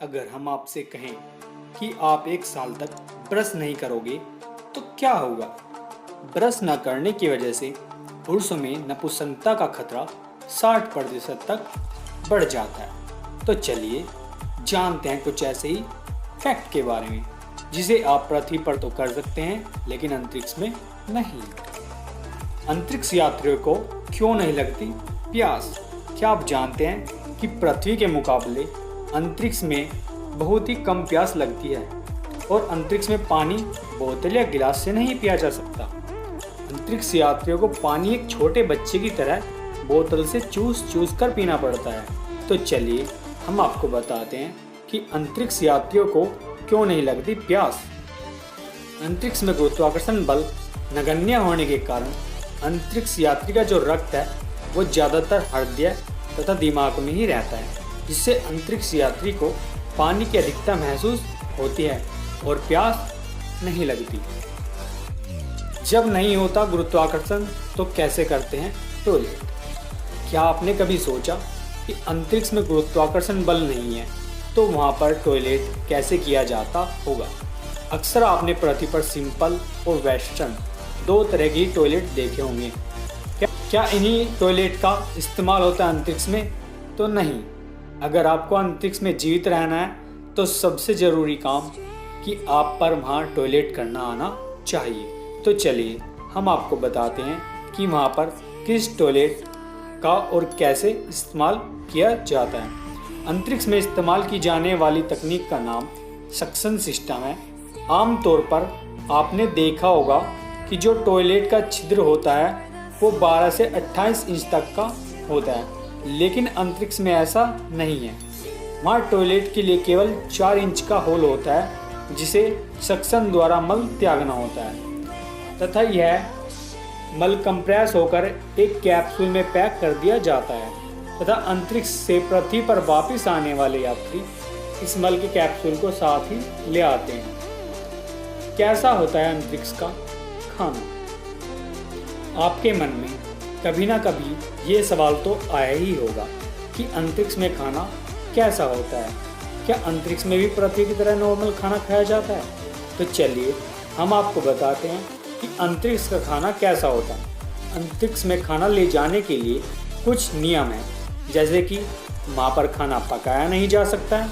अगर हम आपसे कहें कि आप एक साल तक ब्रश नहीं करोगे तो क्या होगा? ब्रश न करने की वजह से पुरुषों में नपुंसकता का खतरा 60% तक बढ़ जाता है। तो चलिए जानते हैं कुछ ऐसे ही फैक्ट के बारे में जिसे आप पृथ्वी पर तो कर सकते हैं लेकिन अंतरिक्ष में नहीं। अंतरिक्ष यात्रियों को क्यों नहीं लगती प्यास? क्या आप जानते हैं कि पृथ्वी के मुकाबले अंतरिक्ष में बहुत ही कम प्यास लगती है और अंतरिक्ष में पानी बोतल या गिलास से नहीं पिया जा सकता। अंतरिक्ष यात्रियों को पानी एक छोटे बच्चे की तरह बोतल से चूस चूस कर पीना पड़ता है। तो चलिए हम आपको बताते हैं कि अंतरिक्ष यात्रियों को क्यों नहीं लगती प्यास। अंतरिक्ष में गुरुत्वाकर्षण बल नगण्य होने के कारण अंतरिक्ष यात्री का जो रक्त है वो ज़्यादातर हृदय तथा दिमाग में ही रहता है, जिससे अंतरिक्ष यात्री को पानी की अधिकता महसूस होती है और प्यास नहीं लगती। जब नहीं होता गुरुत्वाकर्षण तो कैसे करते हैं टॉयलेट? क्या आपने कभी सोचा कि अंतरिक्ष में गुरुत्वाकर्षण बल नहीं है तो वहाँ पर टॉयलेट कैसे किया जाता होगा? अक्सर आपने पृथ्वी पर सिंपल और वेस्टर्न दो तरह की टॉयलेट देखे होंगे। क्या इन्हीं टॉयलेट का इस्तेमाल होता है अंतरिक्ष में? तो नहीं। अगर आपको अंतरिक्ष में जीवित रहना है तो सबसे ज़रूरी काम कि आप पर वहाँ टॉयलेट करना आना चाहिए। तो चलिए हम आपको बताते हैं कि वहाँ पर किस टॉयलेट का और कैसे इस्तेमाल किया जाता है। अंतरिक्ष में इस्तेमाल की जाने वाली तकनीक का नाम सक्शन सिस्टम है। आमतौर पर आपने देखा होगा कि जो टॉयलेट का छिद्र होता है वो 12 से 28 इंच तक का होता है, लेकिन अंतरिक्ष में ऐसा नहीं है। वहाँ टॉयलेट के लिए केवल 4 इंच का होल होता है जिसे सक्शन द्वारा मल त्यागना होता है तथा यह मल कंप्रेस होकर एक कैप्सूल में पैक कर दिया जाता है तथा अंतरिक्ष से पृथ्वी पर वापस आने वाले यात्री इस मल के कैप्सूल को साथ ही ले आते हैं। कैसा होता है अंतरिक्ष का खाना? आपके मन में कभी ना कभी ये सवाल तो आया ही होगा कि अंतरिक्ष में खाना कैसा होता है। क्या अंतरिक्ष में भी पृथ्वी की तरह नॉर्मल खाना खाया जाता है? तो चलिए हम आपको बताते हैं कि अंतरिक्ष का खाना कैसा होता है। अंतरिक्ष में खाना ले जाने के लिए कुछ नियम हैं, जैसे कि वहाँ पर खाना पकाया नहीं जा सकता है।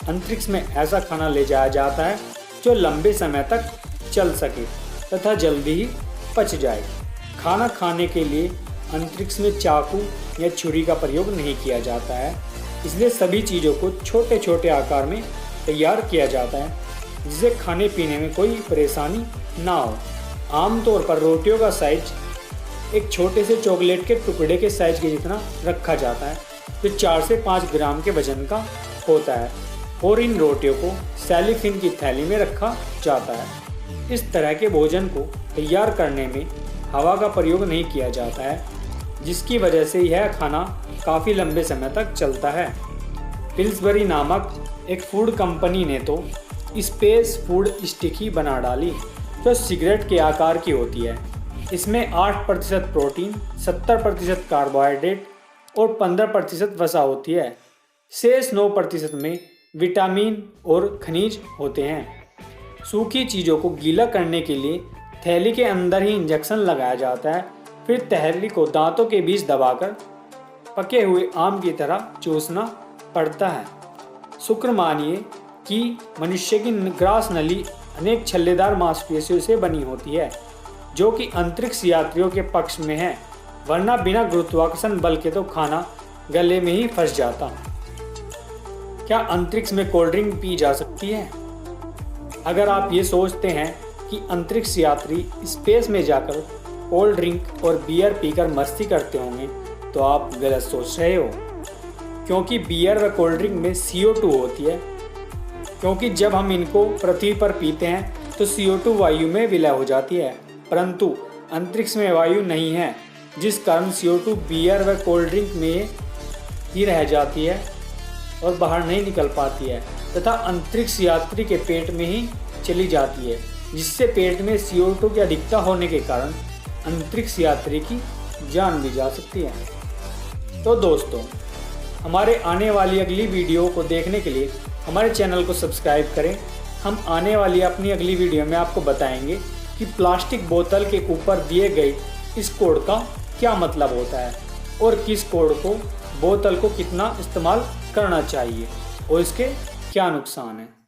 अंतरिक्ष में ऐसा खाना ले जाया जाता है जो लंबे समय तक चल सके तथा जल्दी ही पच जाए। खाना खाने के लिए अंतरिक्ष में चाकू या छुरी का प्रयोग नहीं किया जाता है, इसलिए सभी चीज़ों को छोटे छोटे आकार में तैयार किया जाता है जिससे खाने पीने में कोई परेशानी ना हो। आमतौर पर रोटियों का साइज एक छोटे से चॉकलेट के टुकड़े के साइज के जितना रखा जाता है जो 4 से 5 ग्राम के वजन का होता है और इन रोटियों को सेलोफेन की थैली में रखा जाता है। इस तरह के भोजन को तैयार करने में हवा का प्रयोग नहीं किया जाता है, जिसकी वजह से यह खाना काफ़ी लंबे समय तक चलता है। पिल्सबरी नामक एक फूड कंपनी ने तो स्पेस फूड स्टिकी बना डाली जो सिगरेट के आकार की होती है। इसमें 8% प्रोटीन, 70% कार्बोहाइड्रेट और 15% वसा होती है। शेष 9% में विटामिन और खनिज होते हैं। सूखी चीज़ों को गीला करने के लिए थैली के अंदर ही इंजेक्शन लगाया जाता है, फिर थैली को दांतों के बीच दबाकर पके हुए आम की तरह चूसना पड़ता है। शुक्र मानिए कि मनुष्य की ग्रास नली अनेक छल्लेदार मांसपेशियों से बनी होती है जो कि अंतरिक्ष यात्रियों के पक्ष में है, वरना बिना गुरुत्वाकर्षण बल के तो खाना गले में ही फंस जाता। क्या अंतरिक्ष में कोल्ड ड्रिंक पी जा सकती है? अगर आप ये सोचते हैं कि अंतरिक्ष यात्री स्पेस में जाकर कोल्ड ड्रिंक और बियर पीकर मस्ती करते होंगे तो आप गलत सोच रहे हो, क्योंकि बियर व कोल्ड ड्रिंक में CO2 होती है। क्योंकि जब हम इनको पृथ्वी पर पीते हैं तो CO2 वायु में विलय हो जाती है, परंतु अंतरिक्ष में वायु नहीं है, जिस कारण CO2 बियर व कोल्ड ड्रिंक में ही रह जाती है और बाहर नहीं निकल पाती है तथा अंतरिक्ष यात्री के पेट में ही चली जाती है, जिससे पेट में CO2 की अधिकता होने के कारण अंतरिक्ष यात्री की जान भी जा सकती है। तो दोस्तों, हमारे आने वाली अगली वीडियो को देखने के लिए हमारे चैनल को सब्सक्राइब करें। हम आने वाली अपनी अगली वीडियो में आपको बताएंगे कि प्लास्टिक बोतल के ऊपर दिए गए इस कोड का क्या मतलब होता है और किस कोड को बोतल को कितना इस्तेमाल करना चाहिए और इसके क्या नुकसान हैं।